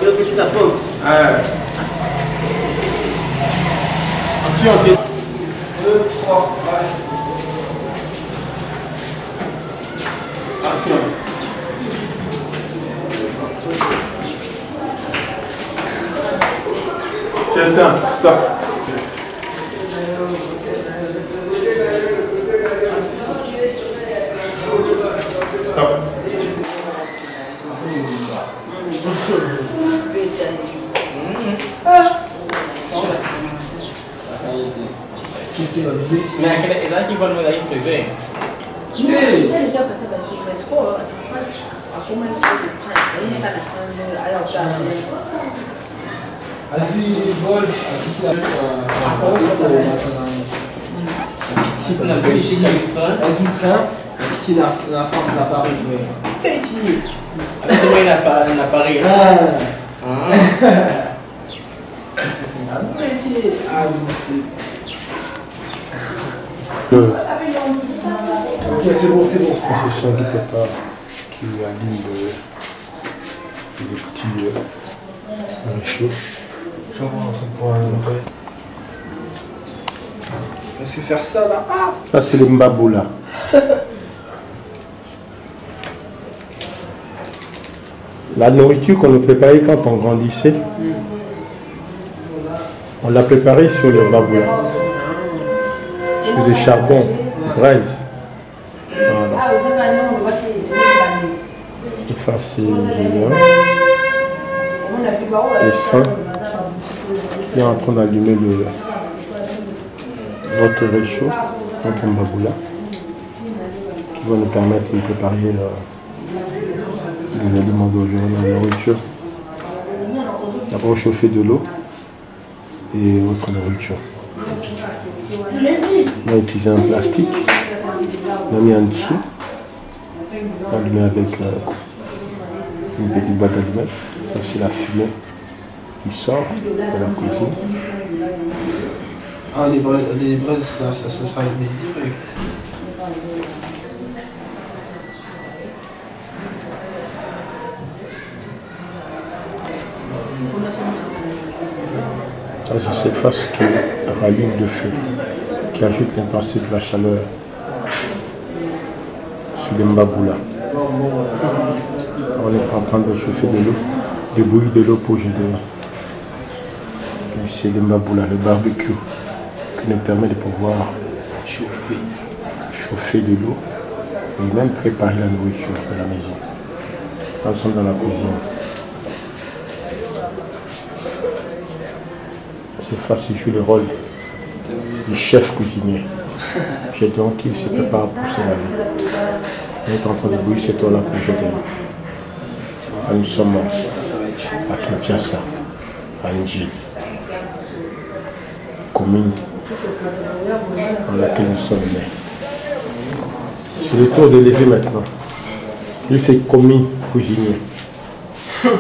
le petit la pomme. Action, 2, 3, action. C'est le temps, stop. Stop. Mais à quelle état qu'ils vont nous aller privé? La France n'a pas arrivé. Un appareil. Ok, c'est bon, c'est bon. C'est ça qui prépare, qui allume les petits réchauds. Je vais rentrer pour un vrai. Parce que faire ça là. Ah, ça, c'est le mbaboula. La nourriture qu'on nous préparait quand on grandissait, on l'a préparée sur le mbaboula. Sur des charbons, des braises. Voilà. C'est facile. Et ça, qui est en train d'allumer votre réchaud, votre mbaboula, qui va nous permettre de préparer les aliments d'aujourd'hui, la nourriture. D'abord chauffer de l'eau et votre nourriture. On a utilisé un plastique, on a mis en dessous, allumé avec une petite boîte d'allumettes. Ça, c'est la fumée qui sort de la cuisine. ah les braises, ça sera direct. Ça, c'est cette face qui rallume le feu, qui ajoute l'intensité de la chaleur sur les mbaboula. On est en train de chauffer de l'eau, de bouillir de l'eau pour jeter. C'est le mbaboula, le barbecue, qui nous permet de pouvoir chauffer de l'eau et même préparer la nourriture de la maison. Nous sommes dans la cuisine. C'est facile, joue le rôle du chef cuisinier. J'ai donc qui se prépare pour se laver. On est en train de bouillir cette eau-là pour jeter. Nous sommes à Kinshasa, à Ndji, commune dans laquelle nous sommes nés. C'est le tour de Lévi maintenant. Lui, c'est commis cuisinier.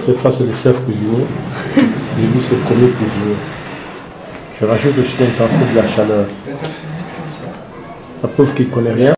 C'est face le chef cuisinier. Lévi, c'est commis cuisinier. Je rajoute aussi l'intensité de la chaleur. Ça prouve qu'il ne connaît rien.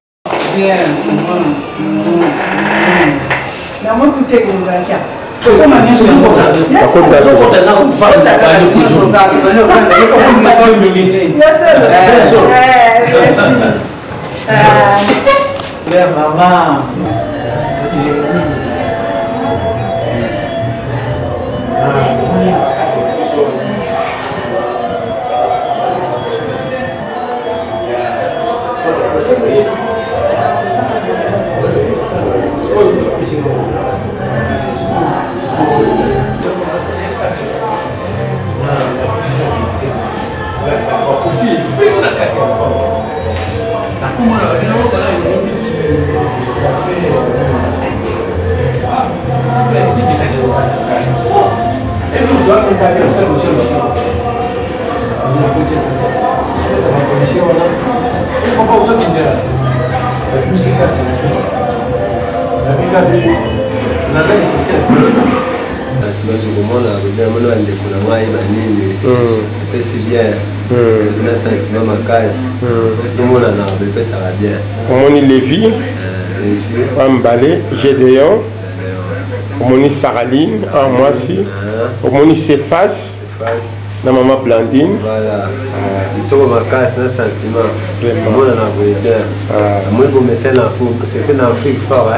C'est bien. Le sentiment ma case. Tout le monde en a, ça va bien. Comment il Lévi, Ambale, Gédéon, Omoni Saraline, moi aussi. Omoni Cephas. Na maman Blandine. Voilà. Il tombe ma casse, un sentiment. Moi, on a bien. Moi, je me sens en fou. C'est que dans l'Afrique, fort.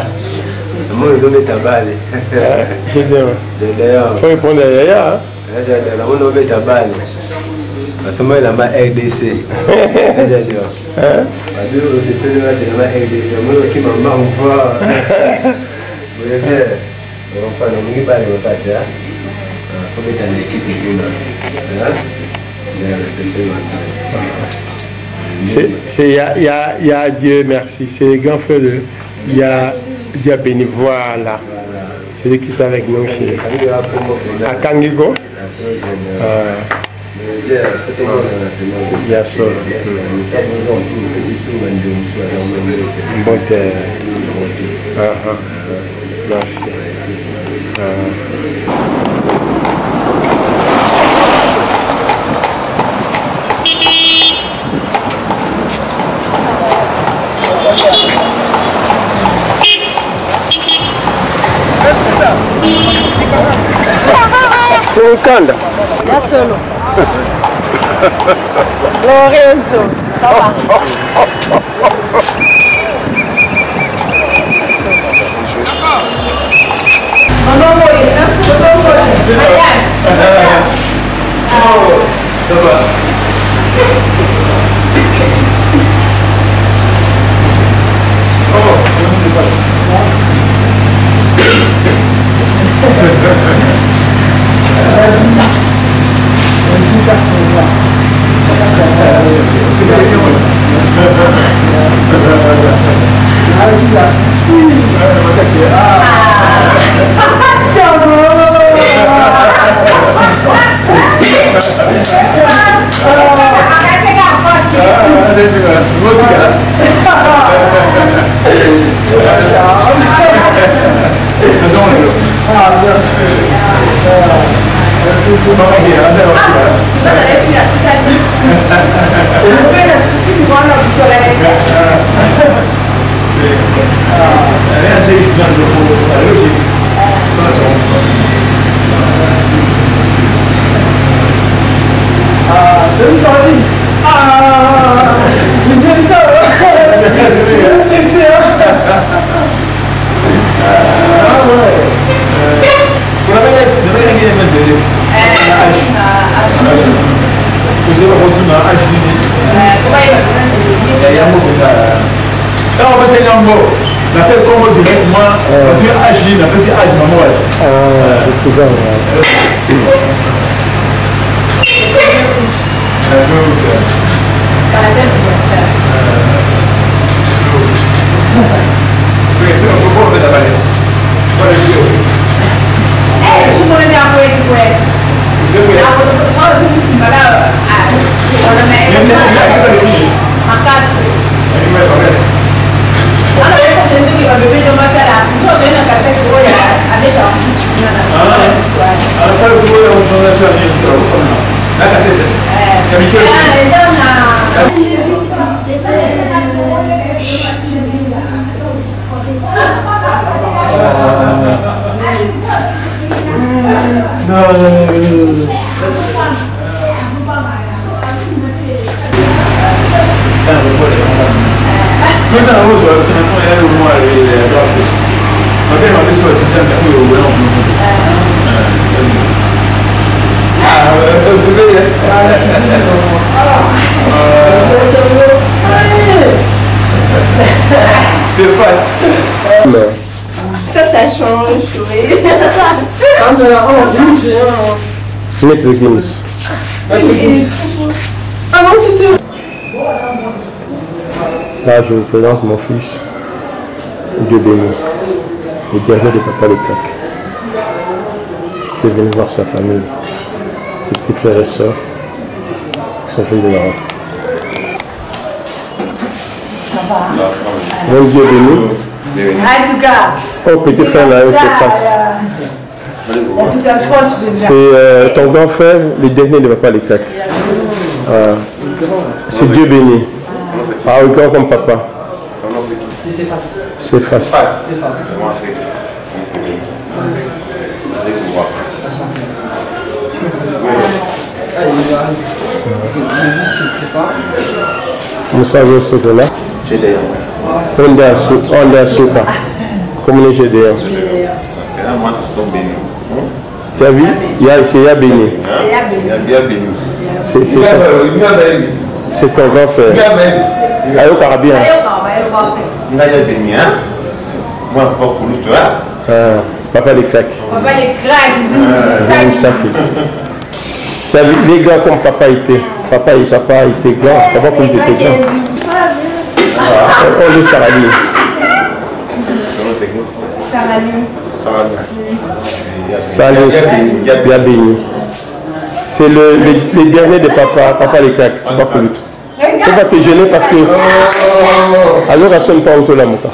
Moi, ils ont mis ta balle. J'adore. Faut répondre à Yaya. J'adore. Moi, on met ta balle. Parce que moi, il a ma RDC. J'adore. C'est plus de la RDC. Moi, qui m'a marre fort. Vous voyez bien. On va pas nous parler de passer. Il faut mettre une équipe de Gouna. Il y a Dieu merci, c'est les grands frères de. Il y a Dieu béni, voilà. C'est lui qui est avec nous chez à Kangigo. Bien sûr. Bon, merci. Uganda. Da solo. Lorenzo, ça va. Non, mourir, hein? Non, mourir. Marianne, ça va. Ça change, oui. Maître Guinness. Ah non, c'était... Là, je vous présente mon fils, Dieu béni, le dernier de Papa les Plaques. Je suis venu voir sa famille, ses petits frères et sœurs, qui sont venus de la rentrée. Ça va. Mon Dieu béni. En tout cas. Oh, petit frère là, c'est face. C'est ton grand frère, le dernier de Papa les Plaques. C'est Dieu béni. Ah oui, grand comme papa. C'est face. C'est face. C'est face. Musa Soto là. GDA. On est à Souka. Comme les GDA. Tu as vu? C'est Yabini. C'est ton grand frère. Ayo Carabien. Papa les craques. Papa les craques, Tu as vu les gars comme papa était. Papa était grand. Papa était grand. On est Sarali. Sarali Yabini. C'est les derniers de papa les craques. Il ne faut pas te gêner parce que. Alors, on ne sonne pas autour de la moka.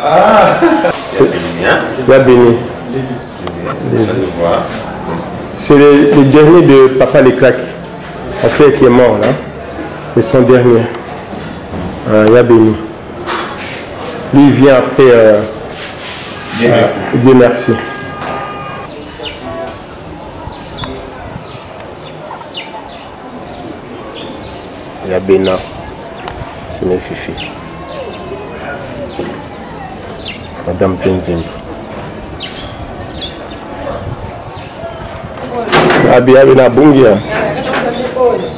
Yabini. C'est les derniers de papa les craques. En fait, qui est mort là. C'est son dernier. Yabini. Lui, il vient après. Dieu merci. Yabena. C'est mes fifi. Madame Pendjimbo. Abia Bena Bungia.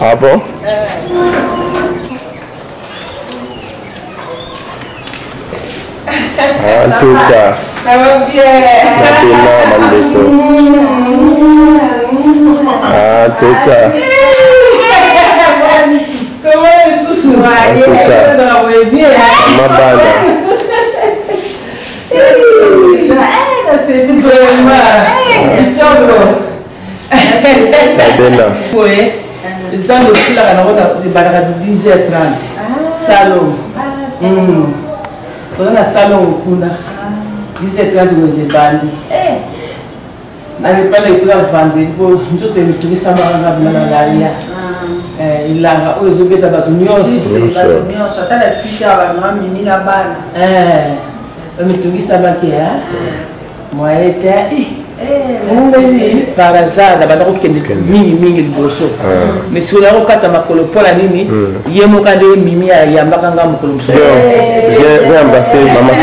Ah bon? En tout cas, Yabena Mandeko. En tout cas. Mabana. Salon. On a salon kuna. 10h30 nous est bandi. N'avait pas les plans vendus pour nous te mettre ça dans la galerie. Il a osé mettre dans ton mur. C'est la mur, ça t'a la cité à la mini la balle. On mettre ça dans qui hein. Moi était par hasard d'abord que mimi bosso. Mais sur la rocata makolo pola nini, yemo kande mimi ya yambakanga makolo. J'ai embrassé maman.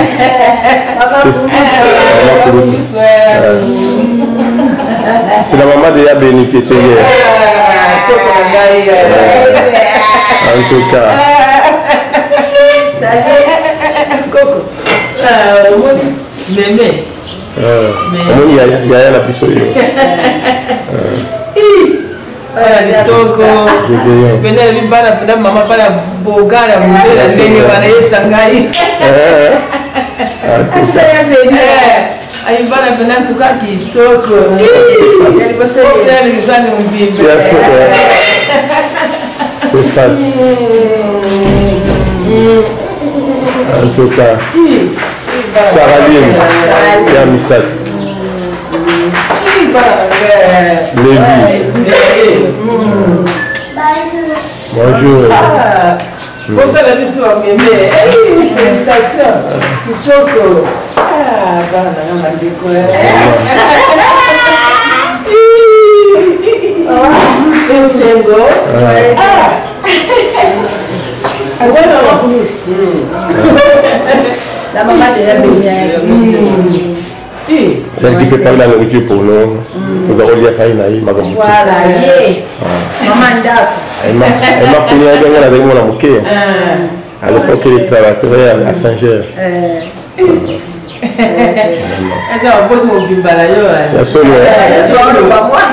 C'est la maman de Yabeni qui était hier. En tout cas. Coco. Mémé. Il y a la puissance. Togo. Venez lui bala fina maman bala bogara mudela nene bala yesangai. Aïe bala fina tuka kitoko. Yali basa yali bizane mbibe. C'est facile. En tout cas. Saraline, Yamisat, Lévi. Bonjour. Bonjour la mission, félicitations. Kitoko. Bana, on a découvert. Sengo. La maman de Yabeni. C'est qui peut parler la nourriture pour nous. Nous avons dit à Faïnaï, madame. Voilà, maman d'Af. Elle m'a pris à gagner avec moi la moquée. À l'époque, elle travaillait à Saint-Ger. Eza wapoto mobimbala yo. Ya solo.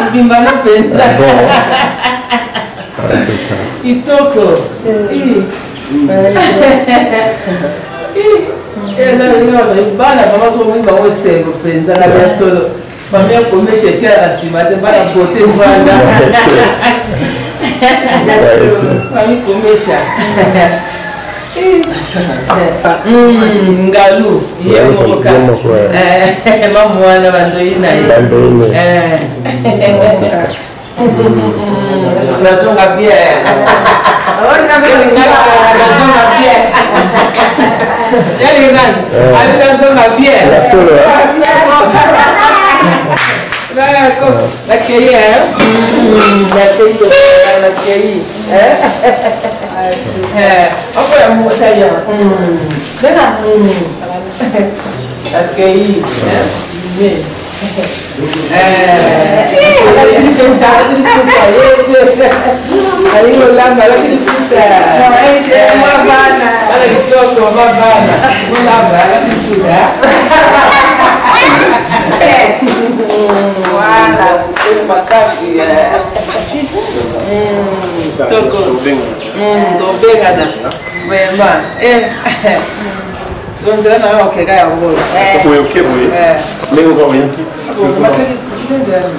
Mobimbala penza. Kitoko. Bana mama so mwinga wesengo penza na ya solo. Famia komesha tia asima te bana bote vanda. Famia komesha. Ngalu yemo ka. Mamu wana bandoina yi. Natonga bien. Ona venga natonga bien. Yali nani? Natonga bien. Solo. La cueillère. La cueillère. accueilli. Enfin, l'amour, ça y est. Accueilli. Mais.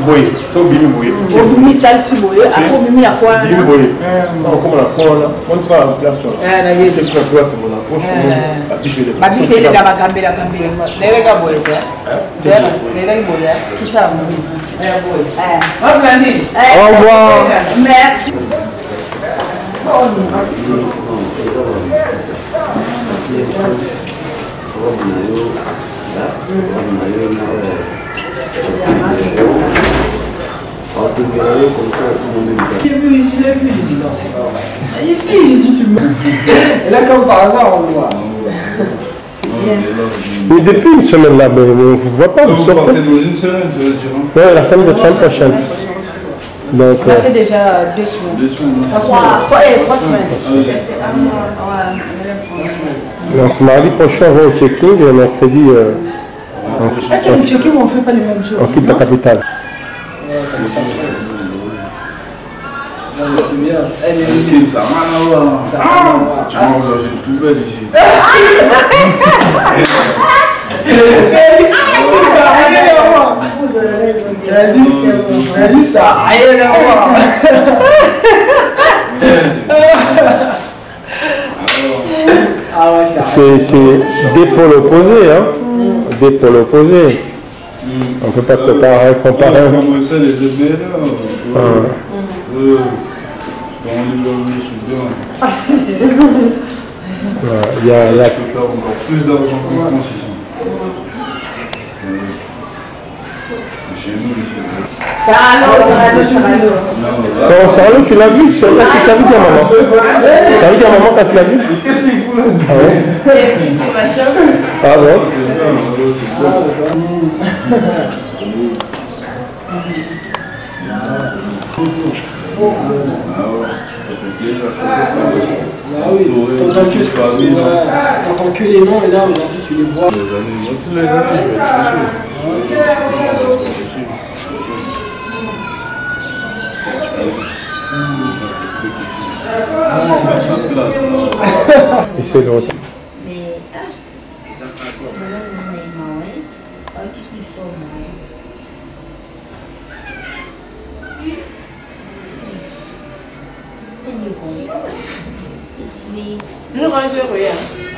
Oui, tu bimi boye. Bimi talsi boye, après bimi la quoi? Bimi boye. Comme la cola, on pas en place. Na ye c'est quoi toi ton la poche. Ba bi c'est la bagambe la gambe. Nere ka boye ta. Nere boye. Kita mo. Boye. Au revoir. Merci. Je l'ai vu, j'ai dit non, c'est pas vrai. Ici, j'ai dit tu me. Et là, comme par hasard, on le voit. C'est bien. Mais depuis une semaine là, on ne vous voit pas, vous sortez. Dans une semaine, tu veux dire. Oui, la semaine prochaine. Donc, on a fait déjà 2 semaines. 2 semaines. 3 semaines. donc mardi prochain, on va au checking et mercredi, Est-ce que le checking, on ne fait pas le même jour? on quitte la capitale. C'est bien. Elle est Ça n'a rien à voir. Tu m'as engagé une poubelle ici. Elle a dit ça. Rien à voir. Ah ouais, ça. C'est dès pour l'opposé, hein. Dès pour l'opposé. On ne peut pas comparer. Comme ça, les rebelles. Quand on les voit venir sur le dos. Il y a Tu peux faire encore plus d'argent qu'en France ici. Chez nous, ici. Sarano. Ton Sarano, tu l'as vu? Tu l'as vu à maman? T'as vu à maman quand tu l'as vu? Qu'est-ce qu'il fout là? Ah ouais? Ah bon? Ah oui, t'entends que les noms et là aujourd'hui tu les vois. Tous les années, je vais être Essaye de retourner.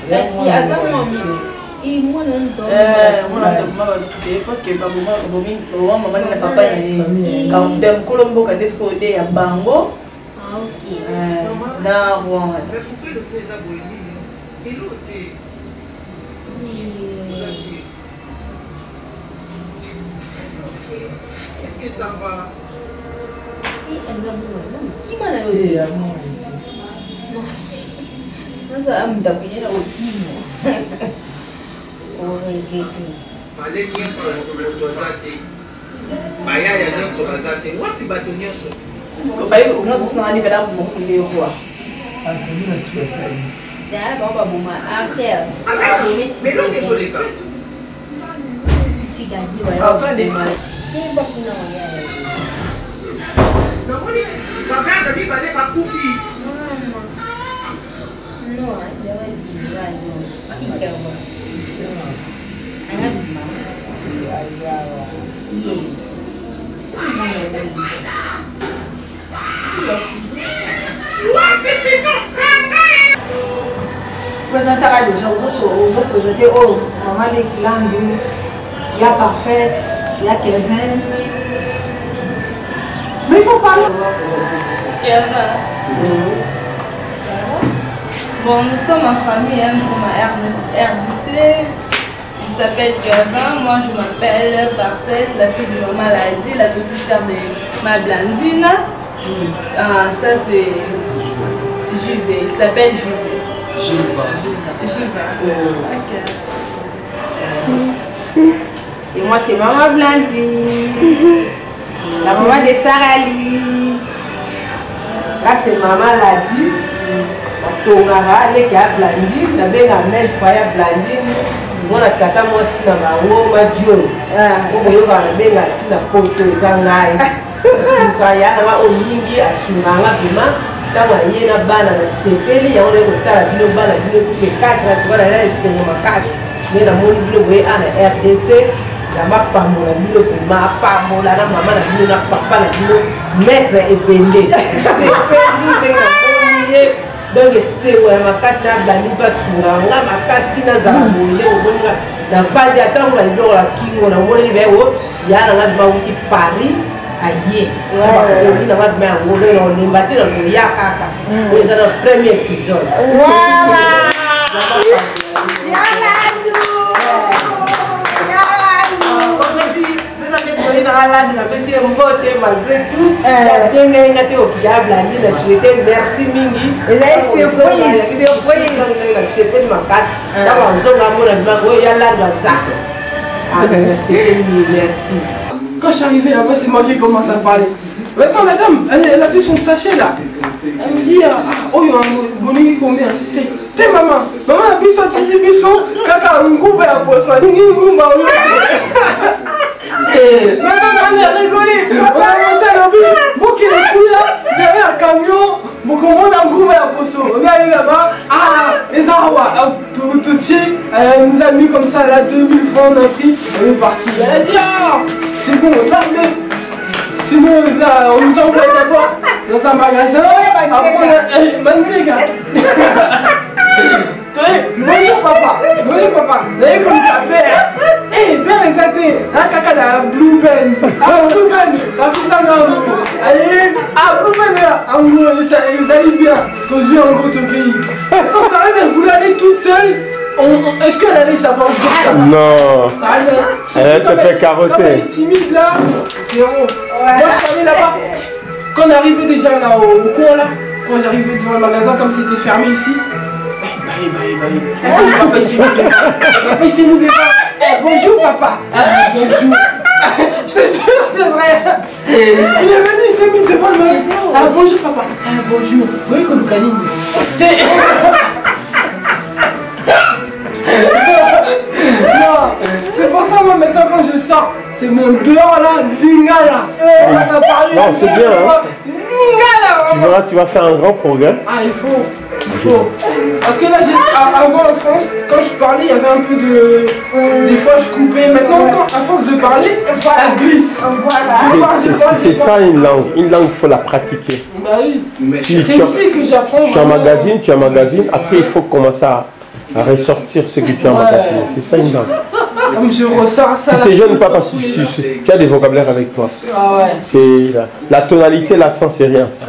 Merci à ça, et moi, parce que maman n'a pas quand dem Colombo quand est-ce qu'on est à Bango. Ah ok. Là, bon. Est-ce que ça va? Qui m'a dit? Sasa amtakunyela ukimya. Bale nyonso moto aza te. Bayaya nyonso baza te. Wapi bato nyonso? Fai unaweza sana hadi kada kumkulia kwa. Derrière, on va bomber à terre. Mais non, désolé pas. Tu gagnes, ouais. Enfin des mal. Quel bon coup non, Non, on dit, regarde, il fallait pas couper. non, il y a un petit cœur. Présenter à des gens, vous présentez, oh, maman les glandes, il y a Parfaite, il y a Kevin. Mais il faut parler. Kevin. Bon, nous sommes en famille, nous sommes à RDC. Il s'appelle Kevin, moi je m'appelle Parfaite, la fille de ma maladie, la petite sœur de ma Blandine. Ah, ça c'est Juve, il s'appelle Juve. Juve. Et moi c'est Maman Blandine, la maman de Sarali. Là c'est Maman Ladi, la Tongara, les gars Blandine, la belle amène foyer Blandine. Moi la tata moi aussi na bango ma Dieu. Oboyo ka na benga tina poto ezangai. Ça y a là olingi asunganga bima. Tango ye na bana na sepeli ya ole kotala bino bana bino ku 4 na twana ya esengo makasi. Mais na moni bino boye ana RDC. La pamola bino ma pamola na maman na bino na papa na bino maître epende donc c'est ouais ma casse na blani pas sunga nga ma casse tina zala boile oboninga na fandi atanga na ndo la kingo na moni be wo ya na ba wuti Paris aye parce que na ba me ngo no ni mbati na ya kaka oui c'est notre premier épisode voilà malgré tout, merci Mingi. Merci. Quand je suis arrivé là-bas, c'est moi qui commence à parler. Maintenant, la dame, elle a fait son sachet là. Elle me dit, oh, il y a un bonnet combien? T'es maman, maman a bu son petit bisson, caca, un goût à poisson, un goût à maman, elle a rigolé. On a commencé à l'objet. Bon, qu'il est fou là, derrière un camion, bon, comment on a un goût à poisson. On est allé là-bas, les Arawa, tout elle nous a mis comme ça là, 2000 francs, on a pris, on est parti. Elle a dit, c'est bon, là, mais. Sinon, là, on nous a envoyé d'abord dans un magasin. Après, on a Mantega. Bonjour papa. Bonjour papa. Vous avez comme ta mère. Eh, bien exacté. La caca de la Blue Band. Blue Band. La fille ça allez, Blue Band là. En gros, ils allaient bien. T'as vu en gros, t'as pays. Quand Sarah, elle voulait aller toute seule. Est-ce qu'elle allait savoir dire ça? Non. Elle s'est fait carotter. Comme elle est timide là, c'est bon. Moi je suis allé là-bas. Quand on est arrivé déjà là au coin là, quand j'arrivais devant le magasin comme c'était fermé ici. Papa il s'est mis bien. Papa il s'est mis bien. Bonjour papa. Bonjour. Je te jure c'est vrai. Il est venu, il s'est mis devant le magasin. Bonjour papa. Bonjour. Oui Koloukani. Non, c'est pour ça moi maintenant quand je sors, c'est mon dehors là, lingala. Ça parle. Non, c'est bien. Hein? Lingala. Tu verras, tu vas faire un grand progrès. Il faut. Parce que là, avant en France, quand je parlais, il y avait un peu de. Des fois, je coupais. Maintenant, à force de parler, ça glisse. C'est ça une langue. Une langue, il faut la pratiquer. Bah oui. C'est ici que j'apprends. Tu emmagasines, après il faut commencer à ressortir ce que tu as emmagasiné. C'est ça une langue. Comme je ressors ça. Tu es jeune, pas parce que tu as des vocabulaires avec toi. C'est la tonalité, l'accent, c'est rien ça.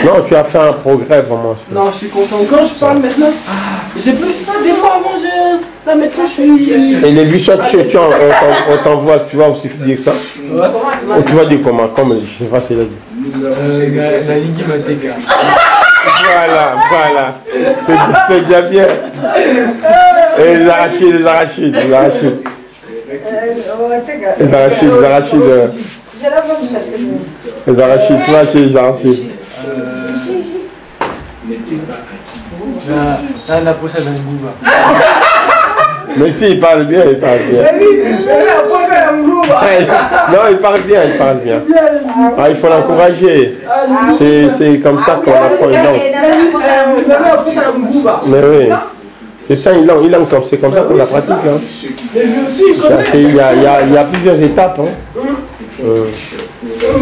Non, tu as fait un progrès vraiment. Non, je suis content. Quand je parle maintenant, j'ai plus. Des fois avant, là maintenant je suis. Et les vues, soit on t'envoie, tu vas aussi dire ça. Ou tu vas dire comment, comme je sais pas si c'est la Ligue Matega. Voilà. C'est déjà bien. Et les arachides. Les arachides, tu vas chez les arachides. Là, la poche d'un gouba. Mais si, il parle bien. Non, il parle bien. Il faut l'encourager. C'est comme ça qu'on apprend une langue. Mais oui. C'est ça une langue, c'est comme ça qu'on la pratique. Hein. Il y a plusieurs étapes. Hein.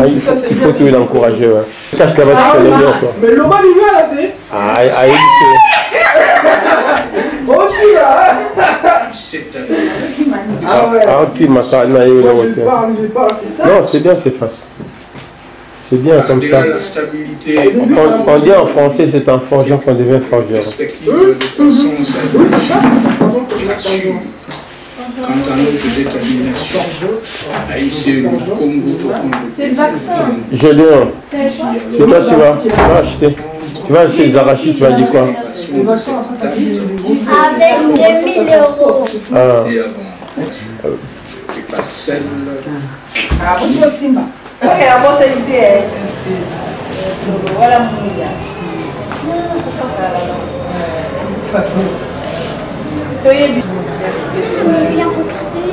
Il faut toujours l'encourager. Ouais. Cache là-bas, tu connais bien quoi. Mais l'homme il va là, non, c'est bien, c'est facile. C'est bien comme ça. On dit en français, c'est un forgeron qu'on devient forgeron. quant à notre détermination à essayer au Congo. C'est le vaccin. Gédéon, C'est c'est toi tu vas acheter. Tu vas acheter les arachides, tu vas dire quoi? Avec 2000 euros. Ah. Et parcelles. Ah, vous êtes Simba. Ok, la bonne idée. Voilà mon idée. Viens regarder.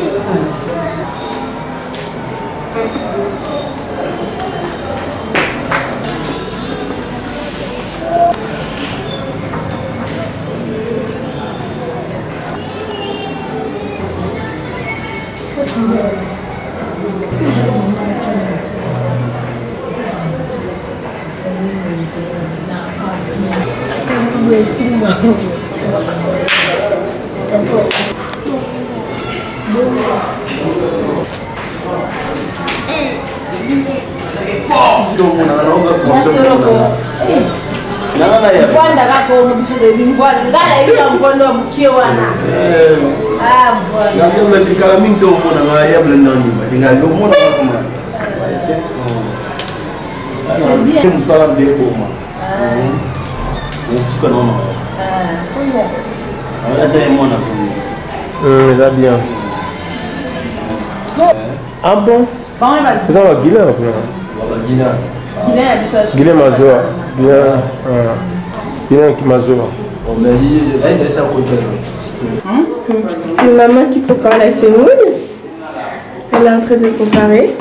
Mvwanda kakono bisode bimvwanda ngala ibya mvwanda wa mukie wana. Mvwanda. Ndio mnapikala mingi tu mbona na yabla nani batinga ndio mbona kama. C'est bien. Msala de koma. Nisiku naona. Hata mwana somo. Ça bien. Ah bon? C'est dans la Guinée là. Guinée Mazoa. Guinée qui Mazoa. C'est maman qui prépare la semoule. Elle est en train de préparer.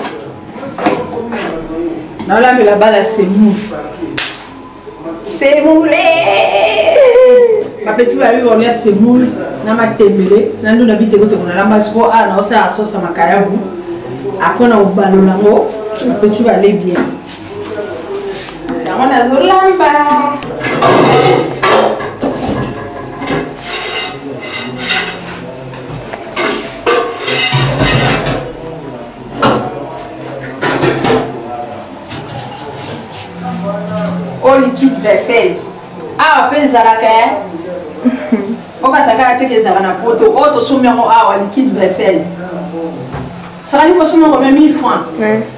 Non, là, mais là-bas, la semoule. Semoule! Ma petite value, on est semoule. Na ma tembele. Na nous n'habite que on a la masco. Ah non, c'est la sauce à ma caillou. Après, on a au ballon là-haut. Ma petite va aller bien. On a de l'amba. Au liquide vaisselle. Ah, on peut zalaka. On va s'arrêter que ça va na poto. Auto somero ah, liquide vaisselle. Ça va nous sommer comme 1000 francs.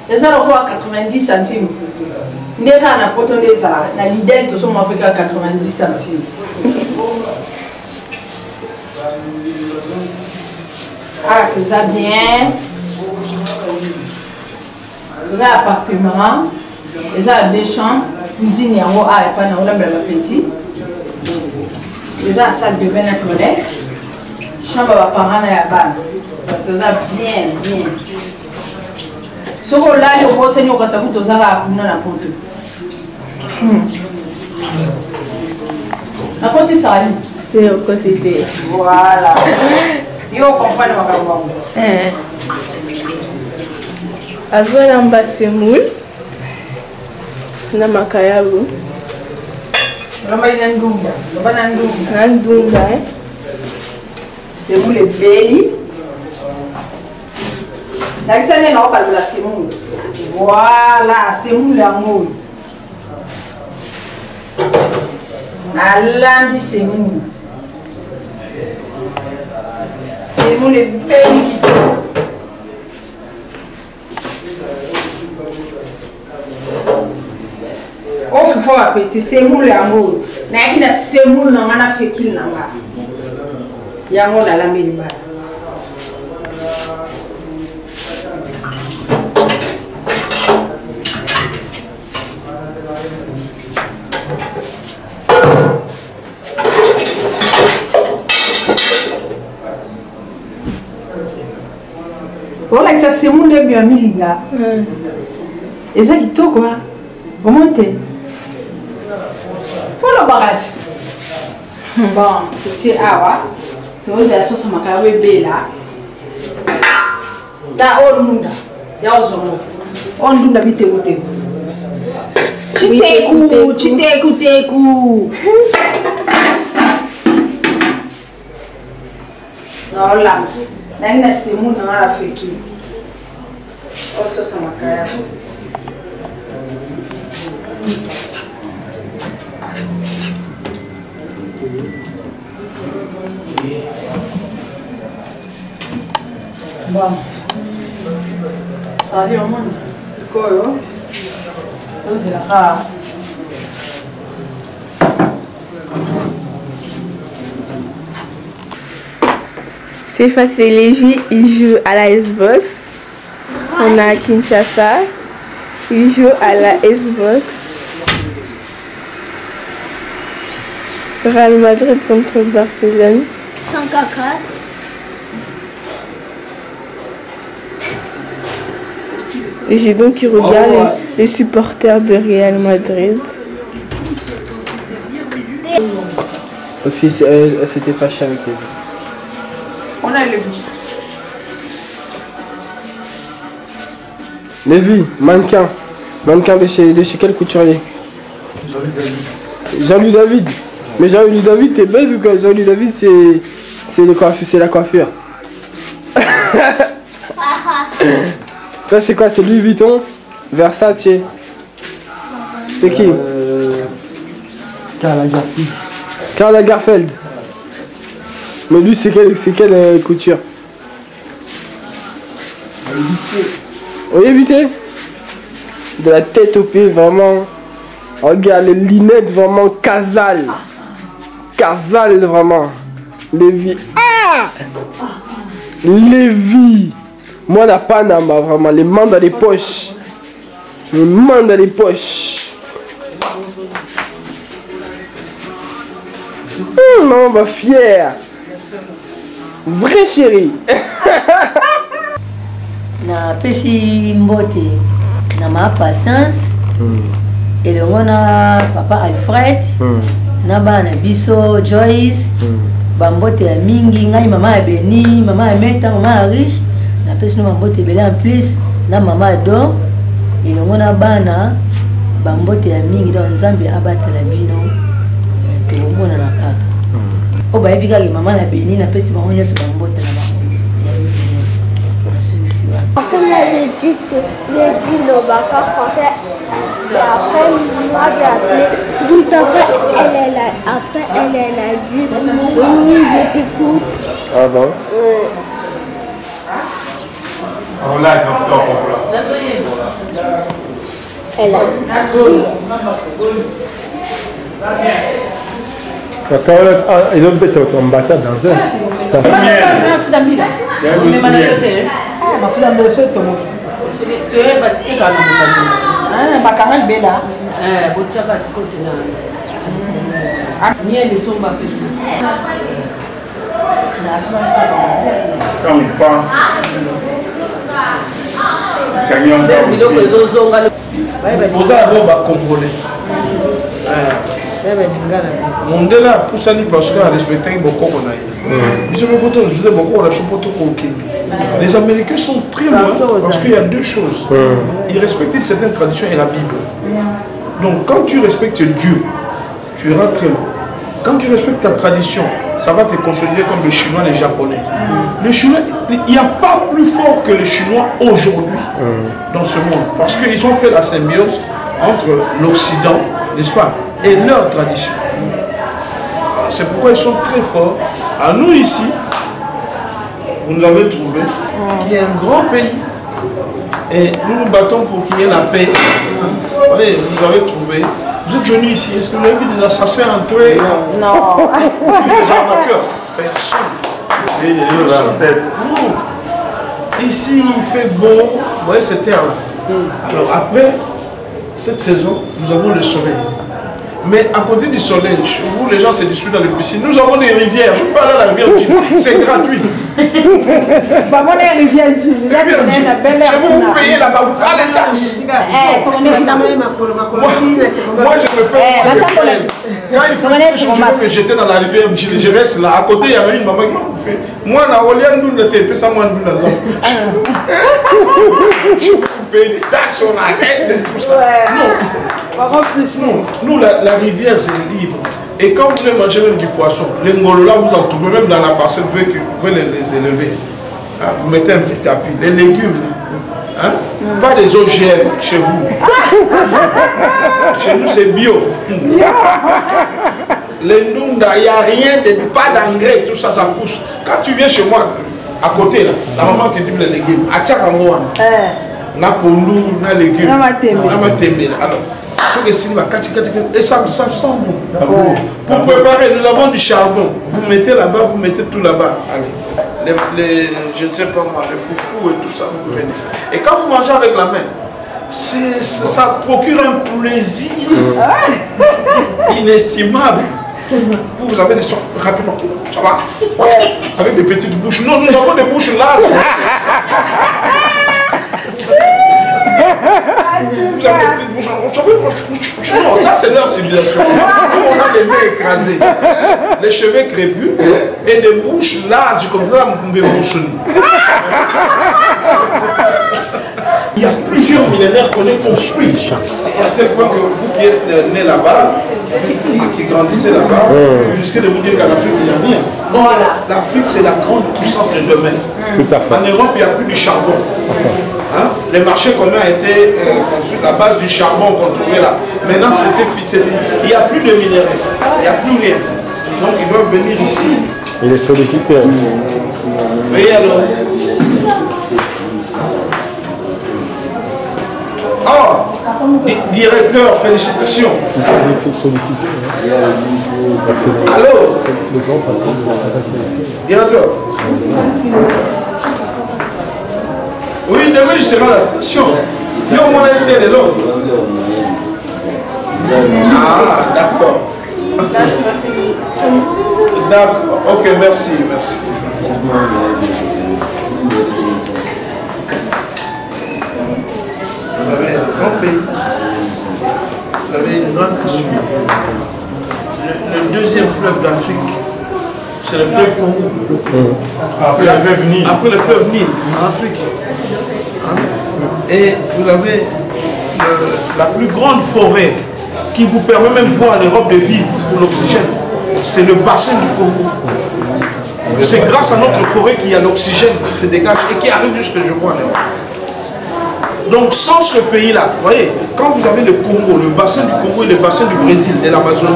Les ça à 90 centimes. Ndeka na poto des na Lidl to sommer à 90 centimes. Ah, tout ça bien. Tout ça appartement. Les a deux chambres, cuisine et en haut, et pas dans le petit. Les a salle de bain et toilette. Chambre à parents et à bas. Tout ça bien, bien. Ce qu'on a, le gros seigneur, ça coûte aux arabes, non, la porte. À quoi c'est ça? C'est au côté. Voilà. Yo comprends ma carotte. Agora un semoule. Na makayabu. Lomba inandunga. Lomba nandunga. Nandunga, Semoule bei. Lakisa nena opala la semoule. Voilà, semoule yango. Alambi semoule. Semoule bei. Oh, faut faire petit semoule yango. Na kina semoule na ngana fekil nanga. Yango na la mbili. Voilà, ça semoule bien milinga. Et ça qui to quoi? Remontez. Faut le barrage. Bon, petit awa. Nous avons la sauce à macaroni bella. Da on munda. Ya ozomo. On munda bite ute. Chiteku, chiteku, teku. Non là. Là il a semu dans la feki. Oh sauce à macaroni. Bon. Allez, on mange. C'est quoi, là? C'est la rare. C'est facile, Lévi, il joue à la Xbox. On a Kinshasa, il joue à la Xbox. Real Madrid contre Barcelone. 5-4. Et j'ai donc qui regarde les supporters de Real Madrid. Parce qu'elle s'était fâchée avec lui. On a le Lévi, mannequin. Mannequin de chez quel couturier? Jean-Louis David. Mais Jean-Louis David, t'es bête ou quoi? Jean-Louis David, c'est la coiffure. Ça, c'est quoi? C'est Louis Vuitton, Versace. C'est qui? Karl Lagerfeld. Mais lui, c'est quelle couture? Oui, évité. De la tête aux pieds, vraiment. Regarde les lunettes, vraiment Casal. Casal, vraiment. Lévi. Ah! Lévi. Moi, la Panama, vraiment. Les mains dans les poches. Les mains dans les poches. Non, ma fière. Vrai chéri. Na pesi mbote na ma patience et le mona papa Alfred na bana biso Joyce bambote ya mingi ngai mama ya Beni mama ya Meta mama ya Riche na pesi no bambote belé en plus na mama Do et le mona bana bambote ya mingi do nzambe abatela bino to mona na kaka o ba ebika ke mama na Beni na pesi bango nyoso bambote na ba. Comme j'ai dit que j'ai dit le bac français et après moi j'ai appelé. Donc après elle a dit oui je t'écoute. Ah bon? On l'a dit, Elle a dit. Ils ont peut-être une ambassade dans un. Mondela poussani parce qu'à respecter beaucoup qu'on a eu. Les Américains sont très loin parce qu'il y a deux choses. Ils respectent une certaine tradition et la Bible. Donc quand tu respectes Dieu, tu iras très loin. Quand tu respectes ta tradition, ça va te consolider comme les Chinois, les Japonais. Les Chinois, il n'y a pas plus fort que les Chinois aujourd'hui dans ce monde. Parce qu'ils ont fait la symbiose entre l'Occident, n'est-ce pas, et leur tradition. C'est pourquoi ils sont très forts. À nous ici, vous nous avez trouvé, il y a un grand pays. Et nous nous battons pour qu'il y ait la paix. Allez, vous nous avez trouvé. Vous êtes venus ici, est-ce que vous avez vu des assassins entrer? Non. Des arnaqueurs? Personne. Non. Ici, il fait beau. Vous voyez cette terre-là. Alors après cette saison, nous avons le soleil. Mais à côté du soleil, chez vous, les gens se disputent dans les piscines. Nous avons des rivières. Je peux aller à la rivière Djil. C'est gratuit. Chez vous, vous payez là-bas, vous payez les taxes. Moi, je me fais quand il faut que j'étais dans la rivière Djil, je reste là. À côté, il y avait une maman qui m'a bouffé. Moi, la Orléans, nous, le TP, ça, moi, nous, je peux payer des taxes, on arrête et tout ça. Non, nous, la rivière, c'est libre. Et quand vous voulez manger même du poisson, les ngolola, vous en trouvez même dans la parcelle, vous pouvez les élever. Hein, vous mettez un petit tapis. Les légumes, hein, pas des OGM chez vous. Chez nous, c'est bio. Les ndunda, il n'y a rien, pas d'engrais, tout ça, ça pousse. Quand tu viens chez moi, à côté là, la maman qui dit les légumes, à Tchakangoan, na pondu, na légumes, na matembe. Alors, ce que c'est et ça sent bon. Pour préparer, nous avons du charbon. Vous mettez là-bas, vous mettez tout là-bas. Allez, je ne sais pas moi, les foufous et tout ça, vous prenez. Et quand vous mangez avec la main, ça procure un plaisir inestimable. Vous avez des sortes rapidement, ça va? Avec des petites bouches. Non, nous avons des bouches larges. Vous avez des petites bouches. Non, ça c'est leur civilisation. Nous on a les mains écrasées, les cheveux crépus et des bouches larges comme ça. Il y a plusieurs millénaires qu'on est construits. À tel point que vous qui êtes né là-bas, qui grandissez là-bas, vous risquez de vous dire qu'en Afrique il n'y a rien. Non, l'Afrique c'est la grande puissance de demain. En Europe il n'y a plus du charbon. Hein? Les marchés communs étaient construits à la base du charbon qu'on trouvait là. Maintenant c'était fixé. Il n'y a plus de minerais, il n'y a plus rien. Donc ils doivent venir ici. Il est sollicité. Voyez alors. Oh, directeur, félicitations. Allô, directeur. Oui, demain je serai à la station. Yo, mon été est là. Ah, d'accord. D'accord, ok, merci, merci. Vous avez un grand pays, vous avez une grande nation. Le deuxième fleuve d'Afrique, c'est le fleuve Congo. Après le fleuve Nil, en Afrique. Hein? Et vous avez la plus grande forêt qui vous permet même de voir l'Europe de vivre pour l'oxygène. C'est le bassin du Congo. C'est grâce à notre forêt qu'il y a l'oxygène qui se dégage et qui arrive jusque je vois en Europe. Donc sans ce pays-là, vous voyez, quand vous avez le Congo, le bassin du Congo et le bassin du Brésil et l'Amazonie,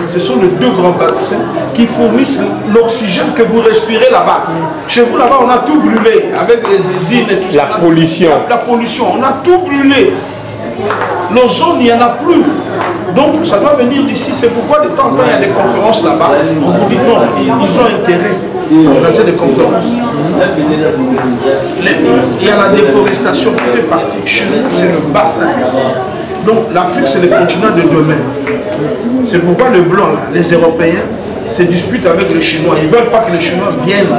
ce sont les deux grands bassins qui fournissent l'oxygène que vous respirez là-bas. Chez vous là-bas, on a tout brûlé avec les usines et tout ça. La pollution. La pollution, on a tout brûlé. L'ozone, il n'y en a plus. Donc ça doit venir d'ici. C'est pourquoi de temps en temps, il y a des conférences là-bas. On vous dit non, ils ont intérêt à organiser des conférences. Il y a la déforestation qui est partie. Chez nous, c'est le bassin. Donc l'Afrique, c'est le continent de demain. C'est pourquoi le blanc, là, les Européens, se disputent avec les Chinois. Ils ne veulent pas que les Chinois viennent.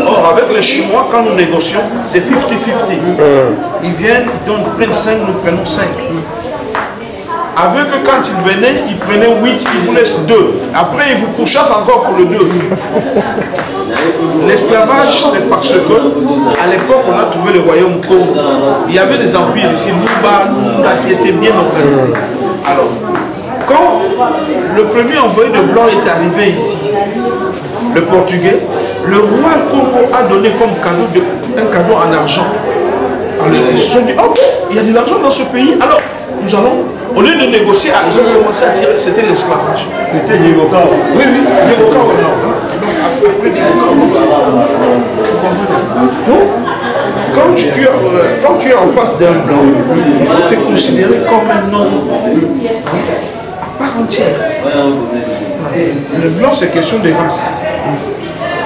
Or, avec les Chinois, quand nous négocions, c'est 50-50. Ils viennent, ils prennent 5, nous prenons 5. Avec eux, quand ils venaient, ils prenaient 8, ils vous laissent 2. Après, ils vous pourchassent encore pour le 2. L'esclavage, c'est parce que, à l'époque, on a trouvé le royaume Congo. Il y avait des empires ici, Lumba, Lunda, qui étaient bien organisés. Alors, quand le premier envoyé de blanc est arrivé ici, le portugais, le roi Congo a donné comme cadeau un cadeau en argent. Alors, ils se sont dit, oh, il y a de l'argent dans ce pays, alors nous allons, au lieu de négocier, ils ont commencé à tirer, c'était l'esclavage. C'était Négokao. Oui, oui, Négokao au nord. Donc après Négokao. Quand tu es en face d'un blanc, il faut te considérer comme un homme à part entière. Le blanc, c'est question de race.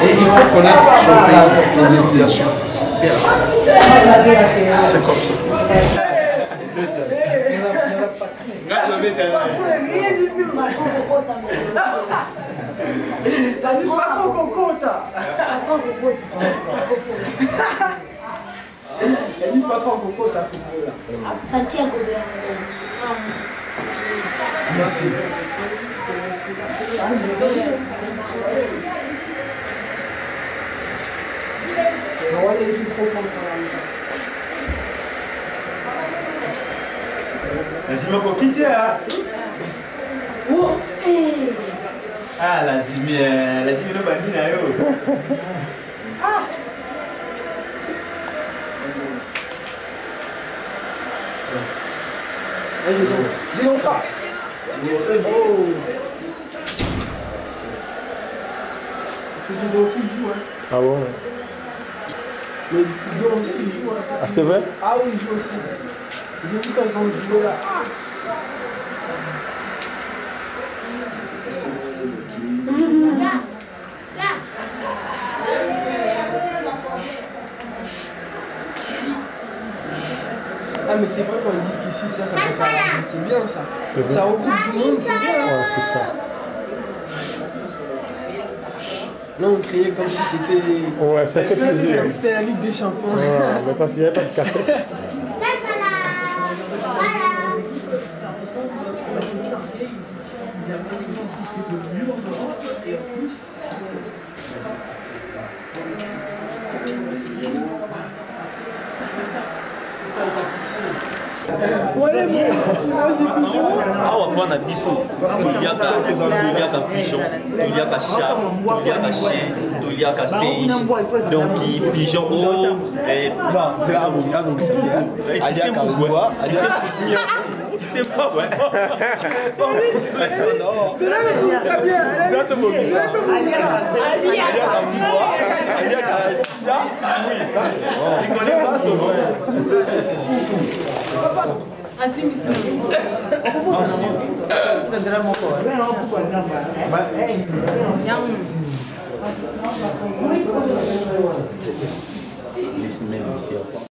Et il faut connaître son pays, sa civilisation. C'est comme ça. Merci. Lazima kokite ah. Ah lazima no bandi na yo. Ah. Dis donc pas. C'est du aussi joue hein. Ah bon. Mais Bidon aussi, il joue. Ah, c'est vrai? Ah oui, il joue aussi. J'ai vu quand ils ont joué là. Ah mais c'est vrai quand ils disent qu'ici ça peut faire l'argent, c'est bien ça. Ça regroupe du monde, c'est bien. Ouais, c'est ça. Là on criait comme si c'était... Ouais, ça fait plaisir. C'était la Ligue des Champions. Ouais, mais parce qu'il n'y avait pas de café. awa mpona biso toliaka pigeon toliaka chat toliaka chien toliaka sei donc pigeon o tu sais pas, ouais. C'est là que vous savez. Oui, ça c'est bon. Tu connais ça, c'est vrai. Les semaines ici.